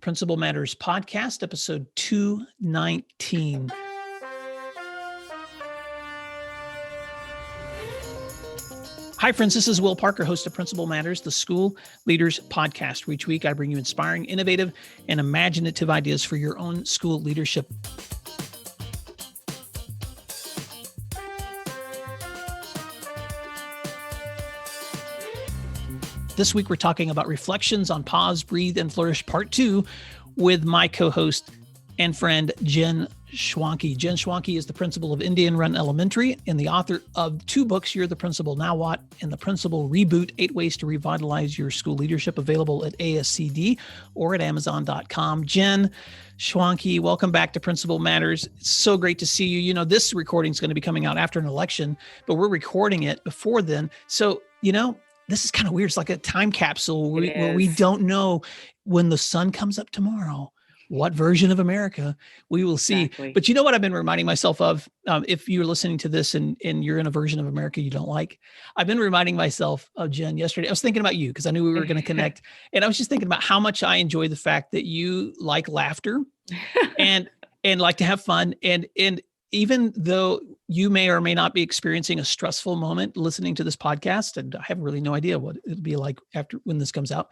Principal Matters Podcast, episode 219. Hi, friends. This is Will Parker, host of Principal Matters, the School Leaders Podcast, where each week I bring you inspiring, innovative, and imaginative ideas for your own school leadership. This week, we're talking about reflections on Pause, Breathe, and Flourish Part 2 with my co-host and friend, Jen Schwanke. Jen Schwanke is the principal of Indian Run Elementary and the author of two books, You're the Principal, Now What? And The Principal Reboot, 8 Ways to Revitalize Your School Leadership, available at ASCD or at Amazon.com. Jen Schwanke, welcome back to Principal Matters. It's so great to see you. You know, this recording is going to be coming out after an election, but we're recording it before then. So, this is kind of weird. It's like a time capsule where we don't know when the sun comes up tomorrow, what version of America we will see. Exactly. But you know what I've been reminding myself of? If you're listening to this and you're in a version of America you don't like, I've been reminding myself of Jen yesterday. I was thinking about you because I knew we were going to connect. And I was just thinking about how much I enjoy the fact that you like laughter and like to have fun. And even though you may or may not be experiencing a stressful moment listening to this podcast, and I have really no idea what it'll be like after when this comes out,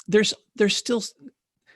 there's still,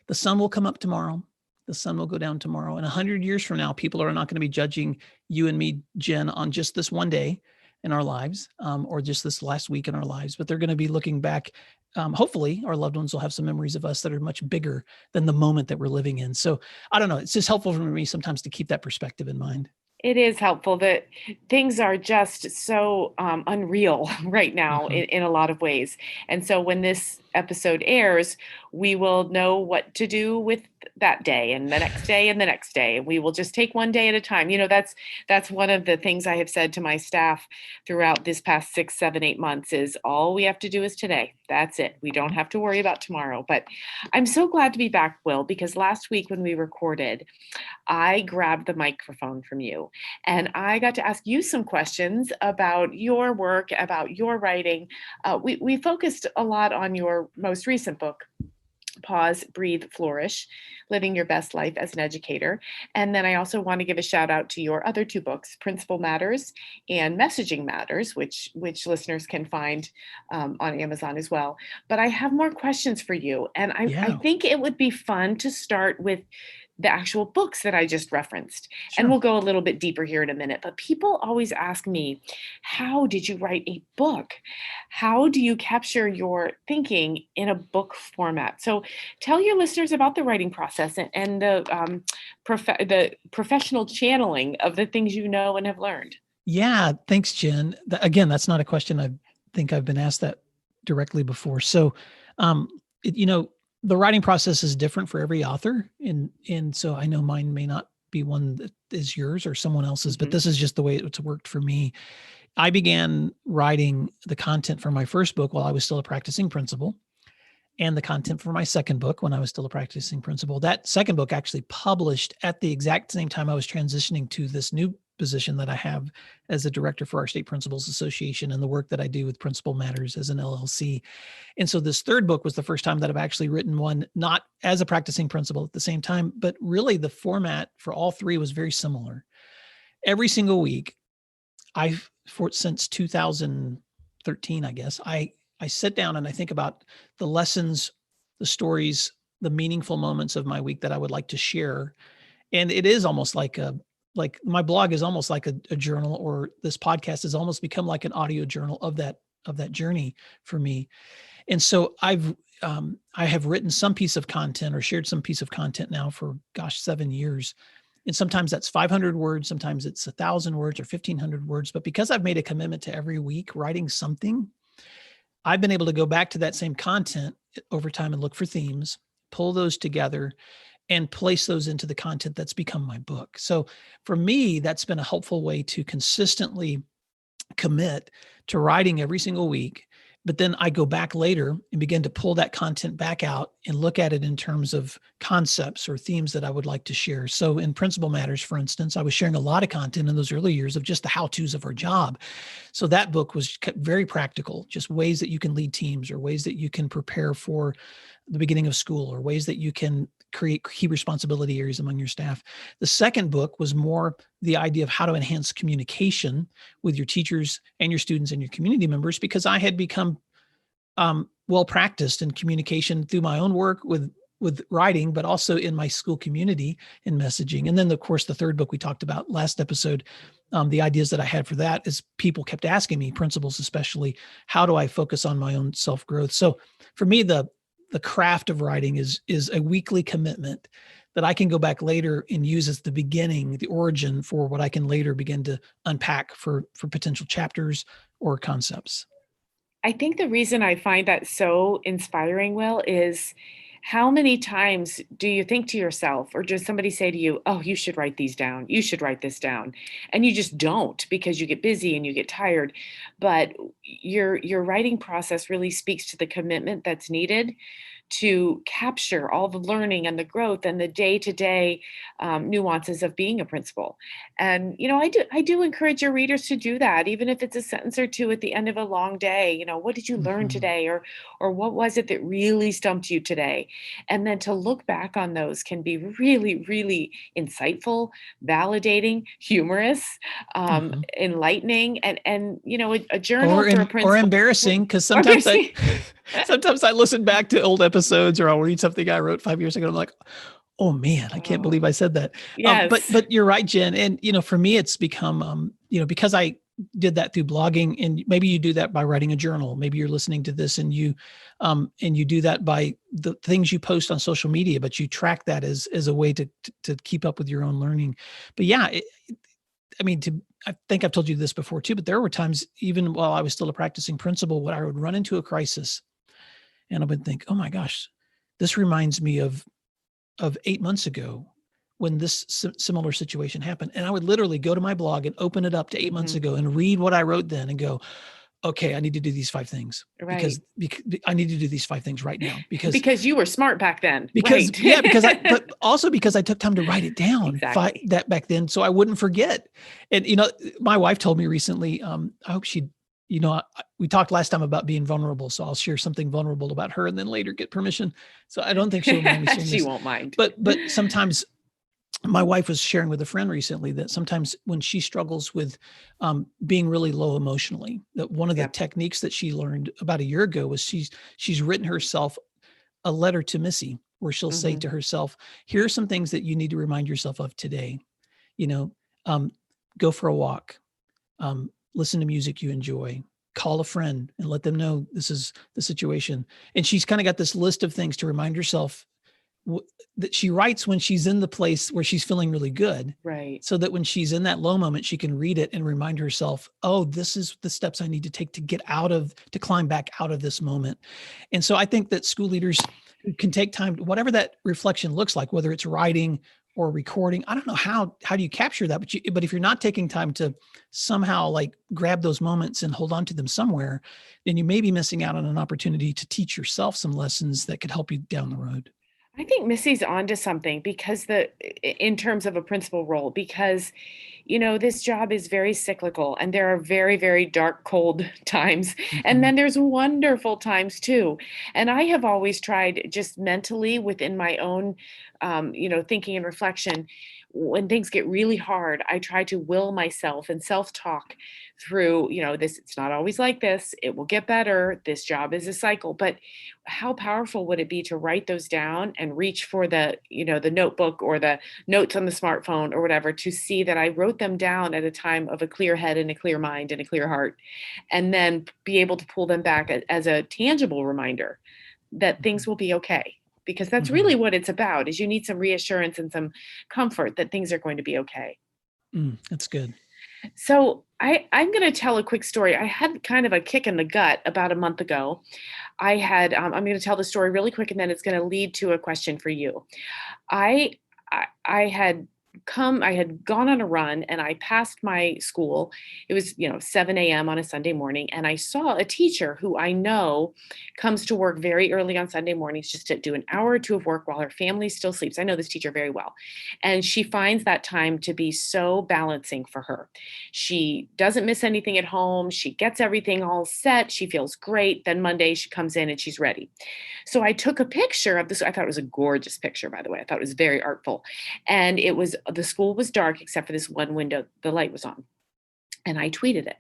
the sun will come up tomorrow. The sun will go down tomorrow. And 100 years from now, people are not going to be judging you and me, Jen, on just this one day in our lives, or just this last week in our lives, but they're going to be looking back. Hopefully our loved ones will have some memories of us that are much bigger than the moment that we're living in. So I don't know. It's just helpful for me sometimes to keep that perspective in mind. It is helpful that things are just so unreal right now in a lot of ways. And so when this episode airs, we will know what to do with that day and the next day and the next day. And we will just take one day at a time. That's one of the things I have said to my staff throughout this past 6, 7, 8 months is all we have to do is today. That's it. We don't have to worry about tomorrow. But I'm so glad to be back, Will, because last week when we recorded, I grabbed the microphone from you and I got to ask you some questions about your work, about your writing. We focused a lot on your most recent book, Pause, Breathe, Flourish, Living Your Best Life as an Educator. And then I also want to give a shout out to your other two books, Principal Matters and Messaging Matters, which listeners can find on Amazon as well. But I have more questions for you. And I think it would be fun to start with the actual books that I just referenced. Sure. And we'll go a little bit deeper here in a minute. But people always ask me, how did you write a book? How do you capture your thinking in a book format? So tell your listeners about the writing process and the professional channeling of the things you know and have learned. Yeah, thanks, Jen. Again, that's not a question I think I've been asked that directly before. So, the writing process is different for every author. And so I know mine may not be one that is yours or someone else's, but this is just the way it's worked for me. I began writing the content for my first book while I was still a practicing principal, and the content for my second book when I was still a practicing principal. That second book actually published at the exact same time I was transitioning to this new position that I have as a director for our State Principals Association and the work that I do with Principal Matters as an LLC. And so this third book was the first time that I've actually written one, not as a practicing principal at the same time, but really the format for all three was very similar. Every single week, since 2013, I guess, I sit down and I think about the lessons, the stories, the meaningful moments of my week that I would like to share. And it is almost like my blog is almost like a journal, or this podcast has almost become like an audio journal of that journey for me. And so I have written some piece of content or shared some piece of content now for 7 years. And sometimes that's 500 words, sometimes it's 1,000 words or 1,500 words. But because I've made a commitment to every week writing something, I've been able to go back to that same content over time and look for themes, pull those together, and place those into the content that's become my book. So for me, that's been a helpful way to consistently commit to writing every single week. But then I go back later and begin to pull that content back out and look at it in terms of concepts or themes that I would like to share. So in Principal Matters, for instance, I was sharing a lot of content in those early years of just the how-tos of our job. So that book was very practical, just ways that you can lead teams or ways that you can prepare for the beginning of school, or ways that you can create key responsibility areas among your staff. The second book was more the idea of how to enhance communication with your teachers and your students and your community members, because I had become well practiced in communication through my own work with writing, but also in my school community in messaging. And then, of course, the third book we talked about last episode, the ideas that I had for that is people kept asking me, principals especially, how do I focus on my own self-growth? So for me, the craft of writing is a weekly commitment that I can go back later and use as the beginning, the origin for what I can later begin to unpack for potential chapters or concepts. I think the reason I find that so inspiring, Will, is how many times do you think to yourself, or does somebody say to you, oh, you should write these down, you should write this down, and you just don't because you get busy and you get tired. But your writing process really speaks to the commitment that's needed to capture all the learning and the growth and the day-to-day nuances of being a principal. And I do encourage your readers to do that, even if it's a sentence or two at the end of a long day. What did you learn today, or what was it that really stumped you today? And then to look back on those can be really, really insightful, validating, humorous, enlightening, and a journal for a principal, or embarrassing, because sometimes I listen back to old episodes, or I'll read something I wrote 5 years ago. I'm like, oh man, I can't believe I said that. Yes. But you're right, Jen. And, for me, it's become, because I did that through blogging, and maybe you do that by writing a journal. Maybe you're listening to this and you do that by the things you post on social media, but you track that as a way to keep up with your own learning. But yeah, I think I've told you this before too, but there were times, even while I was still a practicing principal, when I would run into a crisis and I would think, oh my gosh, this reminds me of 8 months ago when this similar situation happened. And I would literally go to my blog and open it up to 8 months ago and read what I wrote then and go, okay, I need to do these 5 things, because I need to do these 5 things right now, because you were smart back then. But also because I took time to write it down that back then, so I wouldn't forget. And, my wife told me recently, I hope she, we talked last time about being vulnerable, so I'll share something vulnerable about her and then later get permission. So I don't think she'll mind me sharing She won't mind. But sometimes, my wife was sharing with a friend recently that sometimes when she struggles with being really low emotionally, that one of the techniques that she learned about a year ago was she's written herself a letter to Missy, where she'll say to herself, here are some things that you need to remind yourself of today. Go for a walk, listen to music you enjoy, call a friend and let them know this is the situation. And she's kind of got this list of things to remind herself that she writes when she's in the place where she's feeling really good. Right. So that when she's in that low moment, she can read it and remind herself, oh, this is the steps I need to take to climb back out of this moment. And so I think that school leaders can take time, whatever that reflection looks like, whether it's writing or recording. I don't know how do you capture that, but if you're not taking time to somehow like grab those moments and hold on to them somewhere, then you may be missing out on an opportunity to teach yourself some lessons that could help you down the road. I think Missy's onto something, because in terms of a principal role, because this job is very cyclical, and there are very, very dark, cold times. And then there's wonderful times too. And I have always tried, just mentally within my own, thinking and reflection, when things get really hard, I try to will myself and self-talk through, this, it's not always like this. It will get better. This job is a cycle. But how powerful would it be to write those down and reach for the notebook or the notes on the smartphone or whatever, to see that I wrote them down at a time of a clear head and a clear mind and a clear heart, and then be able to pull them back as a tangible reminder that things will be okay. Because that's really what it's about, is you need some reassurance and some comfort that things are going to be okay. That's good. So I'm going to tell a quick story. I had kind of a kick in the gut about a month ago. I'm going to tell the story really quick, and then it's going to lead to a question for you. I had I had gone on a run and I passed my school. It was, 7 a.m. on a Sunday morning. And I saw a teacher who I know comes to work very early on Sunday mornings just to do an hour or two of work while her family still sleeps. I know this teacher very well. And she finds that time to be so balancing for her. She doesn't miss anything at home. She gets everything all set. She feels great. Then Monday she comes in and she's ready. So I took a picture of this. I thought it was a gorgeous picture, by the way. I thought it was very artful. And the school was dark except for this one window, the light was on. And I tweeted it.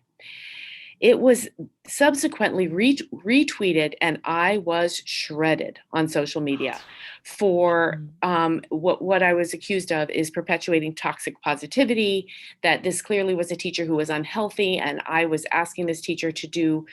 It was subsequently retweeted, and I was shredded on social media for what I was accused of is perpetuating toxic positivity, that this clearly was a teacher who was unhealthy, and I was asking this teacher to do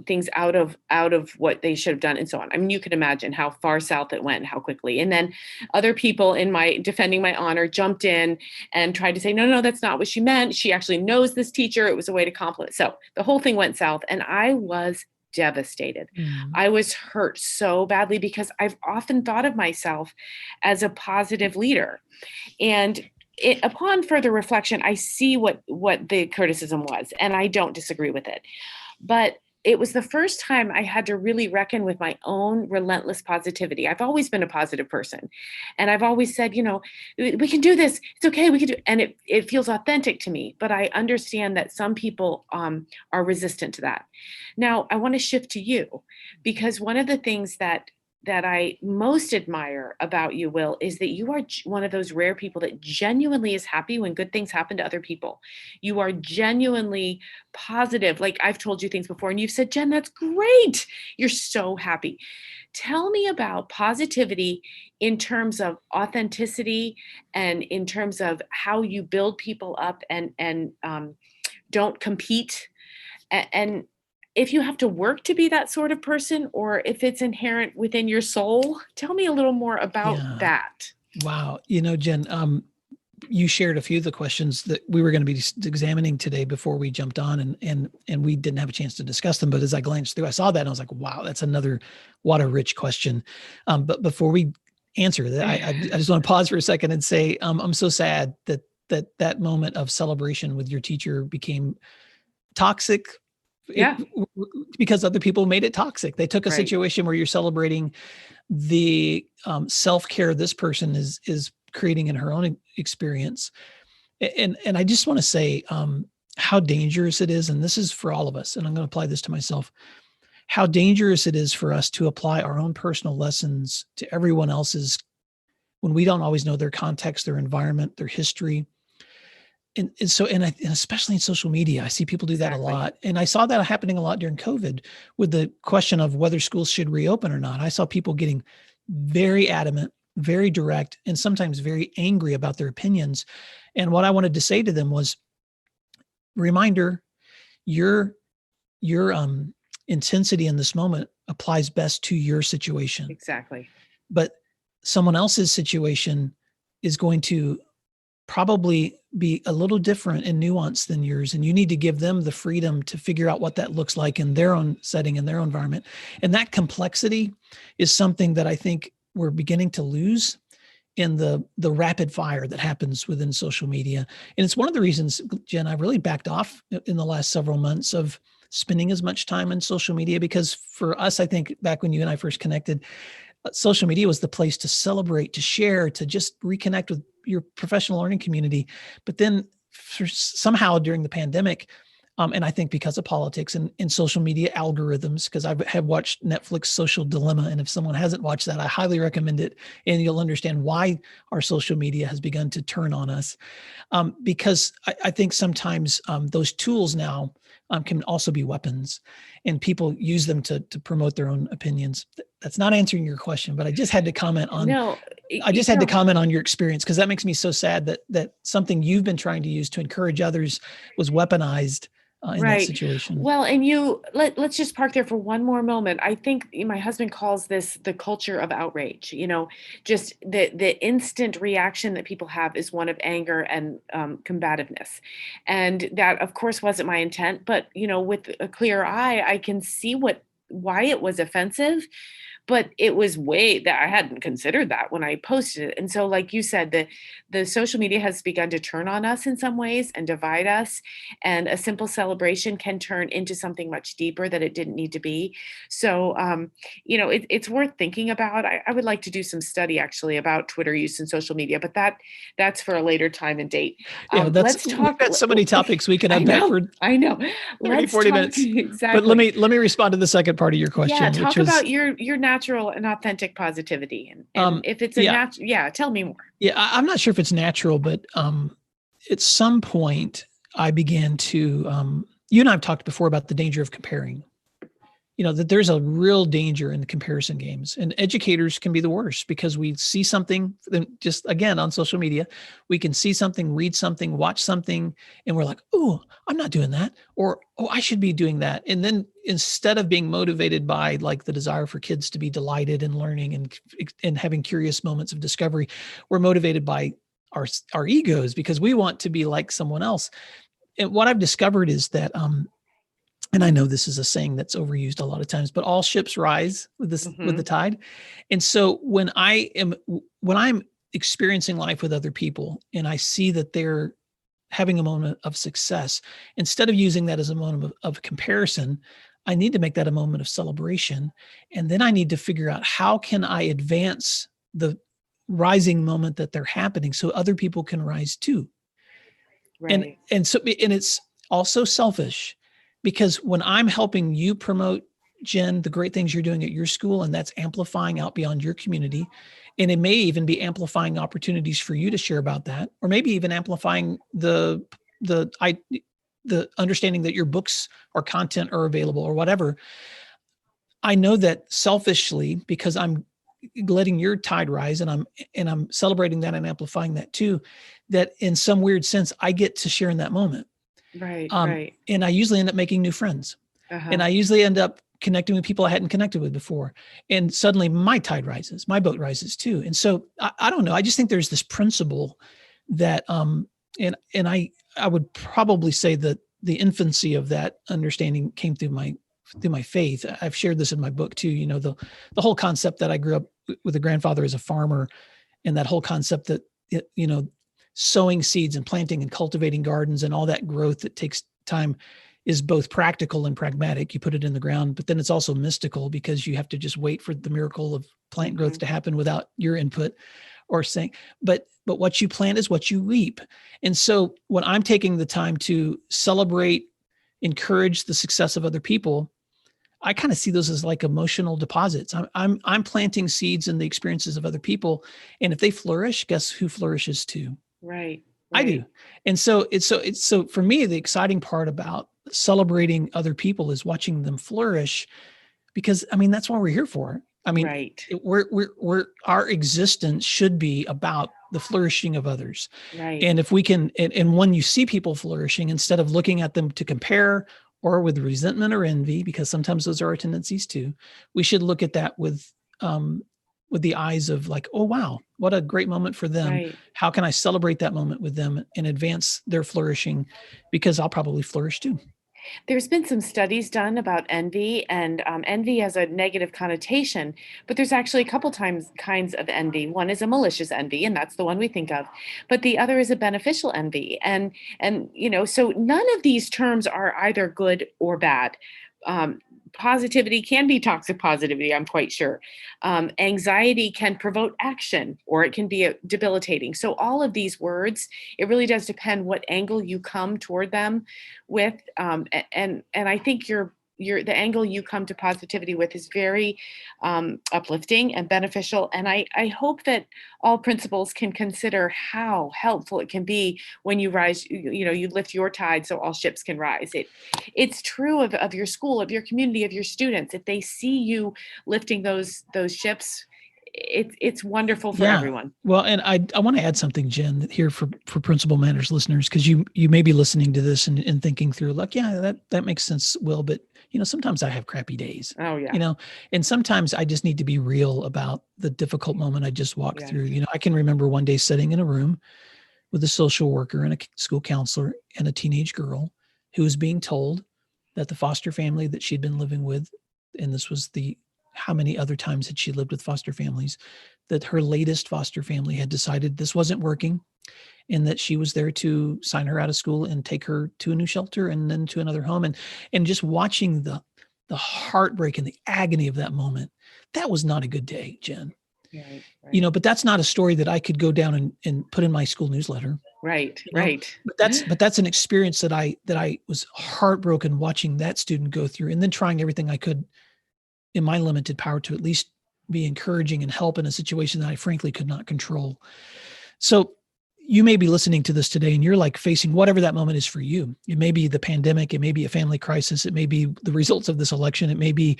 things out of what they should have done, and so on. I mean, you can imagine how far south it went, how quickly. And then other people in my defending my honor jumped in and tried to say, no, that's not what she meant. She actually knows this teacher. It was a way to compliment. So the whole thing went south, and I was devastated. I was hurt so badly because I've often thought of myself as a positive leader. And upon further reflection, I see what the criticism was, and I don't disagree with it. But it was the first time I had to really reckon with my own relentless positivity. I've always been a positive person. And I've always said, we can do this. It's okay. We can do it. And it feels authentic to me. But I understand that some people are resistant to that. Now, I want to shift to you, because one of the things that I most admire about you, Will, is that you are one of those rare people that genuinely is happy when good things happen to other people. You are genuinely positive. Like, I've told you things before and you've said, Jen, that's great. You're so happy. Tell me about positivity in terms of authenticity and in terms of how you build people up and don't compete. And if you have to work to be that sort of person, or if it's inherent within your soul, tell me a little more about that. Wow. Jen, you shared a few of the questions that we were going to be examining today before we jumped on, and we didn't have a chance to discuss them. But as I glanced through, I saw that and I was like, wow, that's another water-rich question. But before we answer that, I just want to pause for a second and say, I'm so sad that moment of celebration with your teacher became toxic. Because other people made it toxic. They took a situation where you're celebrating the self-care this person is creating in her own experience. And I just want to say how dangerous it is, and this is for all of us, and I'm going to apply this to myself, how dangerous it is for us to apply our own personal lessons to everyone else's when we don't always know their context, their environment, their history. And especially in social media, I see people do that a lot. And I saw that happening a lot during COVID with the question of whether schools should reopen or not. I saw people getting very adamant, very direct, and sometimes very angry about their opinions. And what I wanted to say to them was, reminder, your intensity in this moment applies best to your situation. Exactly. But someone else's situation is going to probably be a little different in nuance than yours. And you need to give them the freedom to figure out what that looks like in their own setting, in their own environment. And that complexity is something that I think we're beginning to lose in the rapid fire that happens within social media. And it's one of the reasons, Jen, I really backed off in the last several months of spending as much time on social media, because for us, I think back when you and I first connected, social media was the place to celebrate, to share, to just reconnect with your professional learning community. But then somehow during the pandemic, and I think because of politics and social media algorithms, because I have watched Netflix Social Dilemma, and if someone hasn't watched that, I highly recommend it, and you'll understand why our social media has begun to turn on us. Because I think sometimes those tools now can also be weapons, and people use them to promote their own opinions. That's not answering your question, but I just had to comment on. Had to comment on your experience, because that makes me so sad that something you've been trying to use to encourage others was weaponized in that situation. Well, and let's just park there for one more moment. I think my husband calls this the culture of outrage. Just the instant reaction that people have is one of anger and combativeness. And that, of course, wasn't my intent. But, with a clear eye, I can see why it was offensive. but it was way that I hadn't considered that when I posted it. And so, like you said, the social media has begun to turn on us in some ways and divide us. And a simple celebration can turn into something much deeper that it didn't need to be. So, it's worth thinking about. I would like to do some study actually about Twitter use and social media, but that's for a later time and date. Yeah, Let's we've talk. got so many topics we could I unpack know, for I know. 30, Let's 40 talk minutes. But let exactly. me respond to the second part of your Yeah, question, which talk was about your natural and authentic positivity, and if it's a yeah. tell me more. Yeah, I'm not sure if it's natural, but at some point I began to you and I've talked before about the danger of comparing. That there's a real danger in the comparison games, and educators can be the worst because we see something, just again on social media, we can see something, read something, watch something, and we're like, oh, I'm not doing that, or oh, I should be doing that. And then instead of being motivated by like the desire for kids to be delighted in learning and having curious moments of discovery, we're motivated by our egos because we want to be like someone else. And what I've discovered is that and I know this is a saying that's overused a lot of times, but all ships rise with the tide. And so when I'm experiencing life with other people and I see that they're having a moment of success, instead of using that as a moment of comparison, I need to make that a moment of celebration. And then I need to figure out how can I advance the rising moment that they're happening so other people can rise too. Right. And it's also selfish because when I'm helping you promote, Jen, the great things you're doing at your school, and that's amplifying out beyond your community, and it may even be amplifying opportunities for you to share about that, or maybe even amplifying the understanding that your books or content are available or whatever. I know that selfishly, because I'm letting your tide rise and I'm celebrating that and amplifying that too, that in some weird sense, I get to share in that moment. Right. And I usually end up making new friends. Uh-huh. And I usually end up connecting with people I hadn't connected with before. And suddenly my tide rises, my boat rises too. And so I don't know. I just think there's this principle that, and I would probably say that the infancy of that understanding came through my faith. I've shared this in my book too. The whole concept that I grew up with a grandfather as a farmer, and that whole concept that, sowing seeds and planting and cultivating gardens and all that growth that takes time is both practical and pragmatic. You put it in the ground, but then it's also mystical because you have to just wait for the miracle of plant growth to happen without your input or saying, but what you plant is what you reap. And so when I'm taking the time to celebrate, encourage the success of other people, I kind of see those as like emotional deposits. I'm planting seeds in the experiences of other people. And if they flourish, guess who flourishes too? Right. I do. And so it's for me, the exciting part about celebrating other people is watching them flourish, because that's what we're here for. Our existence should be about the flourishing of others. Right. And if we can, and when you see people flourishing, instead of looking at them to compare or with resentment or envy, because sometimes those are our tendencies too, we should look at that with the eyes of like, oh, wow, what a great moment for them. Right. How can I celebrate that moment with them and advance their flourishing? Because I'll probably flourish too. There's been some studies done about envy, and envy has a negative connotation, but there's actually a couple kinds of envy. One is a malicious envy, and that's the one we think of, but the other is a beneficial envy. And so none of these terms are either good or bad. Positivity can be toxic positivity, I'm quite sure. Anxiety can provoke action, or it can be debilitating. So all of these words, it really does depend what angle you come toward them with. And I think the angle you come to positivity with is very uplifting and beneficial. And I hope that all principals can consider how helpful it can be when you rise, you lift your tide so all ships can rise. It's true of your school, of your community, of your students. If they see you lifting those ships, it's wonderful for everyone. Well, and I want to add something, Jen, here for Principal Matters listeners, because you may be listening to this and thinking through like, yeah, that makes sense, Will, but sometimes I have crappy days. Oh yeah. And sometimes I just need to be real about the difficult moment I just walked through. I can remember one day sitting in a room with a social worker and a school counselor and a teenage girl who was being told that the foster family that she'd been living with, and this was the how many other times had she lived with foster families, that her latest foster family had decided this wasn't working, and that she was there to sign her out of school and take her to a new shelter and then to another home. And just watching the heartbreak and the agony of that moment, that was not a good day, Jen. Right. But that's not a story that I could go down and put in my school newsletter. Right. But that's an experience that I was heartbroken watching that student go through, and then trying everything I could in my limited power to at least be encouraging and help in a situation that I frankly could not control. So you may be listening to this today and you're like facing whatever that moment is for you. It may be the pandemic. It may be a family crisis. It may be the results of this election. It may be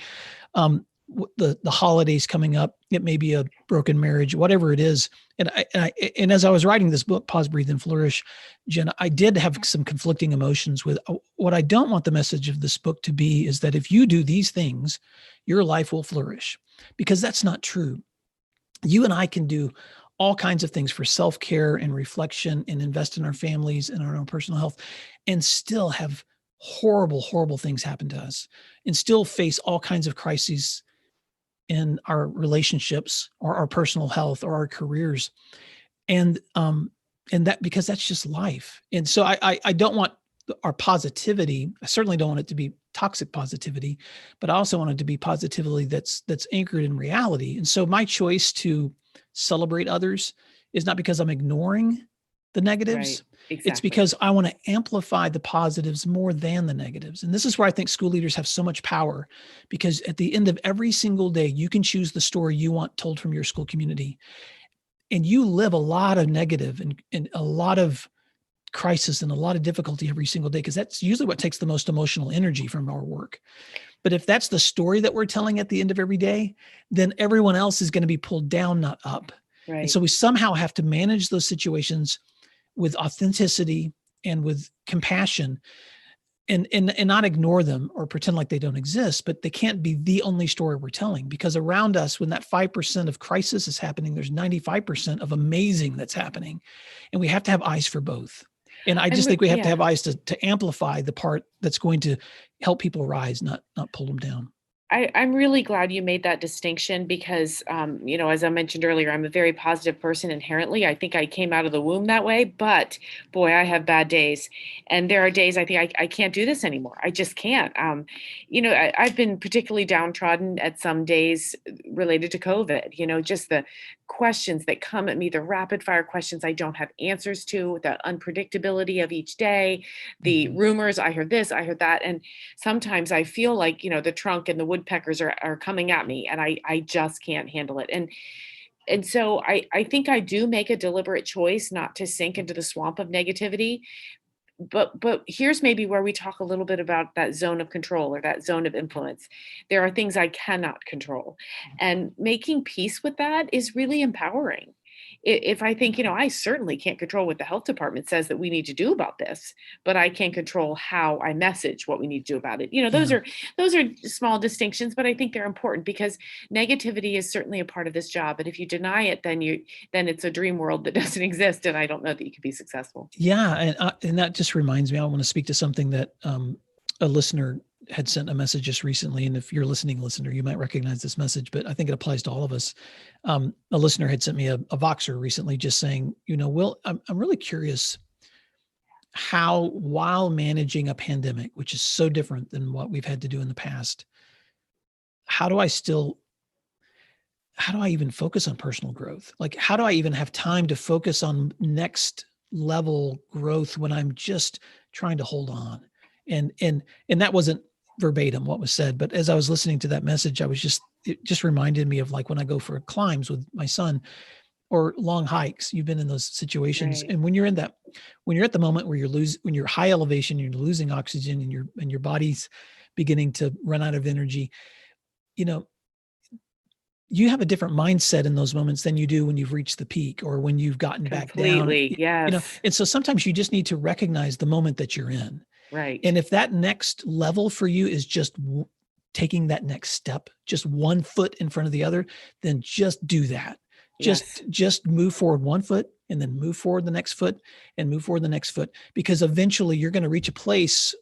the holidays coming up. It may be a broken marriage, whatever it is. And as I was writing this book, Pause, Breathe, and Flourish, Jen, I did have some conflicting emotions with what I don't want the message of this book to be is that if you do these things, your life will flourish, because that's not true. You and I can do all kinds of things for self-care and reflection and invest in our families and our own personal health and still have horrible, horrible things happen to us and still face all kinds of crises in our relationships or our personal health or our careers. And that, because that's just life. And so I don't want our positivity. I certainly don't want it to be toxic positivity, but I also want it to be positivity that's anchored in reality. And so my choice to celebrate others is not because I'm ignoring the negatives. Right. Exactly. It's because I want to amplify the positives more than the negatives. And this is where I think school leaders have so much power, because at the end of every single day, you can choose the story you want told from your school community. And you live a lot of negative and a lot of crisis and a lot of difficulty every single day, because that's usually what takes the most emotional energy from our work. But if that's the story that we're telling at the end of every day, then everyone else is going to be pulled down, not up. Right. And so we somehow have to manage those situations with authenticity and with compassion, and not ignore them or pretend like they don't exist. But they can't be the only story we're telling, because around us, when that 5% of crisis is happening, there's 95% of amazing that's happening. And we have to have eyes for both. And I just think we have to have eyes to amplify the part that's going to help people rise, not pull them down. I'm really glad you made that distinction, because, as I mentioned earlier, I'm a very positive person inherently. I think I came out of the womb that way, but boy, I have bad days. And there are days I think I can't do this anymore. I just can't. I've been particularly downtrodden at some days related to COVID, just the questions that come at me, the rapid fire questions I don't have answers to, the unpredictability of each day, the rumors, I heard this, I heard that. And sometimes I feel like, the trunk and the woodpeckers are coming at me, and I just can't handle it. And so I think I do make a deliberate choice not to sink into the swamp of negativity. But here's maybe where we talk a little bit about that zone of control or that zone of influence. There are things I cannot control, and making peace with that is really empowering. If I think, I certainly can't control what the health department says that we need to do about this, but I can control how I message what we need to do about it. Those are small distinctions, but I think they're important, because negativity is certainly a part of this job. And if you deny it, then it's a dream world that doesn't exist. And I don't know that you can be successful. Yeah. And that just reminds me, I want to speak to something that a listener had sent a message just recently. And if you're a listener, you might recognize this message, but I think it applies to all of us. A listener had sent me a Voxer recently just saying, Will, I'm really curious how, while managing a pandemic, which is so different than what we've had to do in the past, how do I even focus on personal growth? Like, how do I even have time to focus on next level growth when I'm just trying to hold on? And that wasn't verbatim what was said, but as I was listening to that message, it just reminded me of, like, when I go for climbs with my son or long hikes. You've been in those situations. Right. And when you're at the moment where when you're high elevation, you're losing oxygen and your body's beginning to run out of energy, you have a different mindset in those moments than you do when you've reached the peak or when you've gotten back down. Completely, yes. And so sometimes you just need to recognize the moment that you're in. Right. And if that next level for you is just taking that next step, just one foot in front of the other, then just do that. Just move forward one foot, and then move forward the next foot, and move forward the next foot, because eventually you're going to reach a place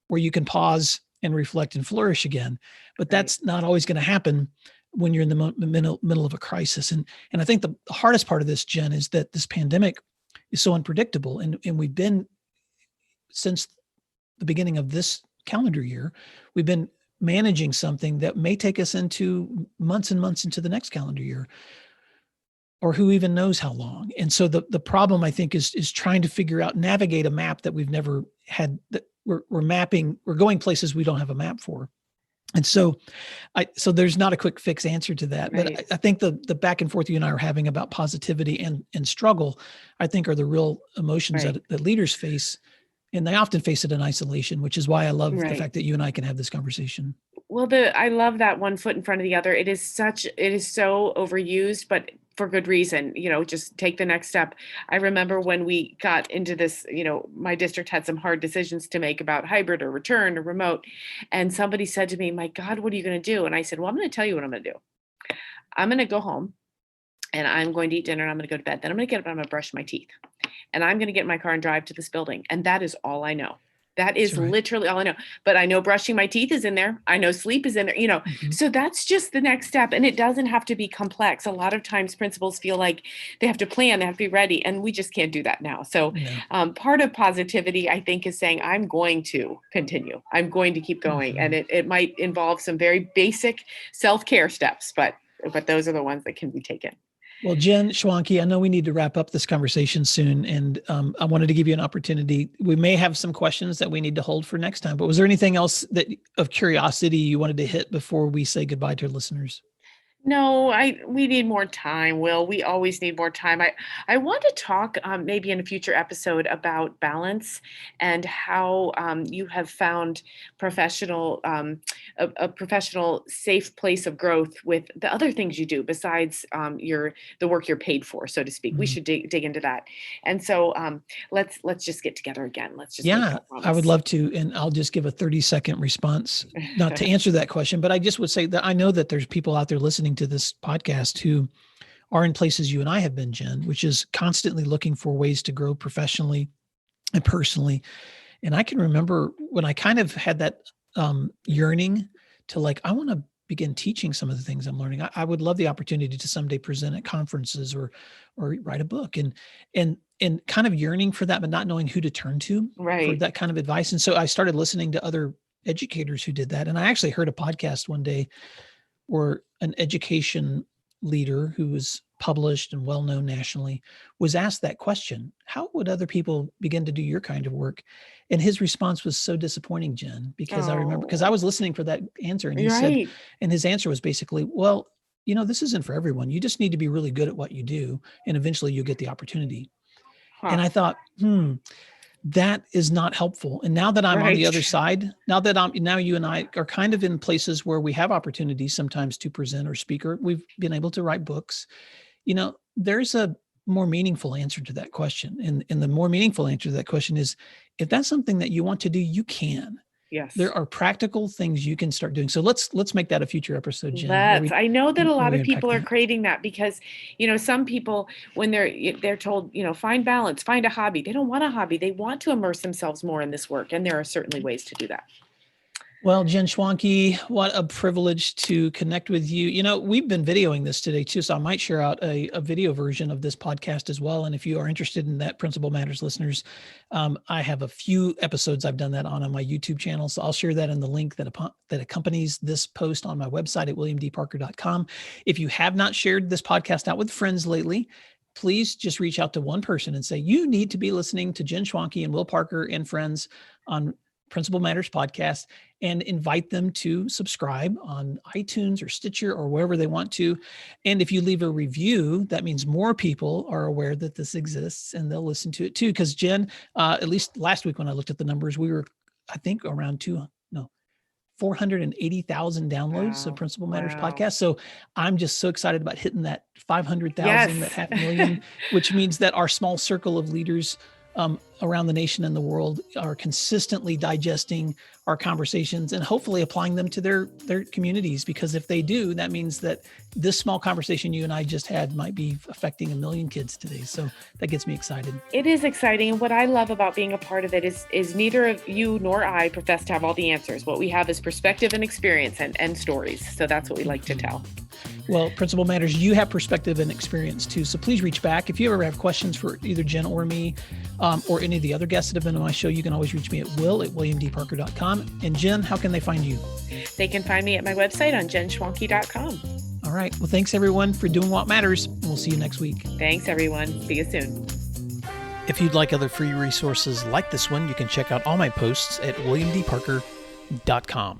where you can pause and reflect and flourish again. But that's not always going to happen when you're in the middle of a crisis. And I think the hardest part of this, Jen, is that this pandemic is so unpredictable. And we've been, since the beginning of this calendar year, we've been managing something that may take us into months and months into the next calendar year, or who even knows how long. And so the problem, I think, is trying to figure out, navigate a map that we've never had, that we're going places we don't have a map for. And so there's not a quick fix answer to that, Right. but I think the back and forth you and I are having about positivity and struggle, I think, are the real emotions Right. that leaders face. And they often face it in isolation, which is why I love the Right. fact that you and I can have this conversation. Well, I love that one foot in front of the other. It is so overused, but for good reason. Just take the next step. I remember when we got into this, my district had some hard decisions to make about hybrid or return or remote. And somebody said to me, "My God, what are you going to do?" And I said, "Well, I'm going to tell you what I'm going to do. I'm going to go home and I'm going to eat dinner and I'm going to go to bed. Then I'm going to get up and I'm going to brush my teeth. And I'm going to get in my car and drive to this building. And that is all I know. That is literally all I know. But I know brushing my teeth is in there. I know sleep is in there, Mm-hmm. So that's just the next step. And it doesn't have to be complex. A lot of times principals feel like they have to plan, they have to be ready. And we just can't do that now. So part of positivity, I think, is saying, I'm going to continue. I'm going to keep going. Mm-hmm. And it might involve some very basic self-care steps, but those are the ones that can be taken. Well, Jen Schwanke, I know we need to wrap up this conversation soon, and I wanted to give you an opportunity. We may have some questions that we need to hold for next time, but was there anything else that of curiosity you wanted to hit before we say goodbye to our listeners? No, we need more time, Will. We always need more time. I want to talk maybe in a future episode about balance and how you have found a professional safe place of growth with the other things you do besides the work you're paid for, so to speak. We should dig into that. And so let's just get together again. Let's just make that promise. I would love to, and I'll just give a 30-second response, not to answer that question, but I just would say that I know that there's people out there listening to this podcast who are in places you and I have been, Jen, which is constantly looking for ways to grow professionally and personally. And I can remember when I kind of had that yearning to I want to begin teaching some of the things I'm learning. I would love the opportunity to someday present at conferences or write a book, and kind of yearning for that, but not knowing who to turn to for that kind of advice. And so I started listening to other educators who did that. And I actually heard a podcast one day where an education leader who was published and well-known nationally was asked that question: how would other people begin to do your kind of work? And his response was so disappointing, Jen, because I remember, because I was listening for that answer, and he said, and his answer was basically, well, this isn't for everyone. You just need to be really good at what you do, and eventually you'll get the opportunity. And I thought, that is not helpful. And now that I'm on the other side, now you and I are kind of in places where we have opportunities sometimes to present or speak, or we've been able to write books. There's a more meaningful answer to that question. And the more meaningful answer to that question is, if that's something that you want to do, you can. Yes. There are practical things you can start doing. So let's make that a future episode, Jen. I know that a lot of people are craving that because, some people, when they're told, find balance, find a hobby, they don't want a hobby. They want to immerse themselves more in this work. And there are certainly ways to do that. Well, Jen Schwanke, what a privilege to connect with you. We've been videoing this today too, so I might share out a video version of this podcast as well. And if you are interested in that, Principal Matters listeners, I have a few episodes I've done that on my YouTube channel. So I'll share that in the link that accompanies this post on my website at williamdparker.com. If you have not shared this podcast out with friends lately, please just reach out to one person and say, you need to be listening to Jen Schwanke and Will Parker and friends on Principal Matters podcast, and invite them to subscribe on iTunes or Stitcher or wherever they want to. And if you leave a review, that means more people are aware that this exists and they'll listen to it too. Because Jen, at least last week when I looked at the numbers, we were, I think, around 480,000 downloads of Principal Matters podcast. So I'm just so excited about hitting that 500,000, that 500,000, which means that our small circle of leaders around the nation and the world are consistently digesting our conversations and hopefully applying them to their communities. Because if they do, that means that this small conversation you and I just had might be affecting 1 million kids today. So that gets me excited. It is exciting. And what I love about being a part of it is neither of you nor I profess to have all the answers. What we have is perspective and experience and stories. So that's what we like to tell. Well, Principal Matters, you have perspective and experience too. So please reach back. If you ever have questions for either Jen or me, or any of the other guests that have been on my show, you can always reach me at will@williamdparker.com. And Jen, how can they find you? They can find me at my website on jenschwanke.com. All right. Well, thanks everyone for doing what matters. We'll see you next week. Thanks, everyone. See you soon. If you'd like other free resources like this one, you can check out all my posts at williamdparker.com.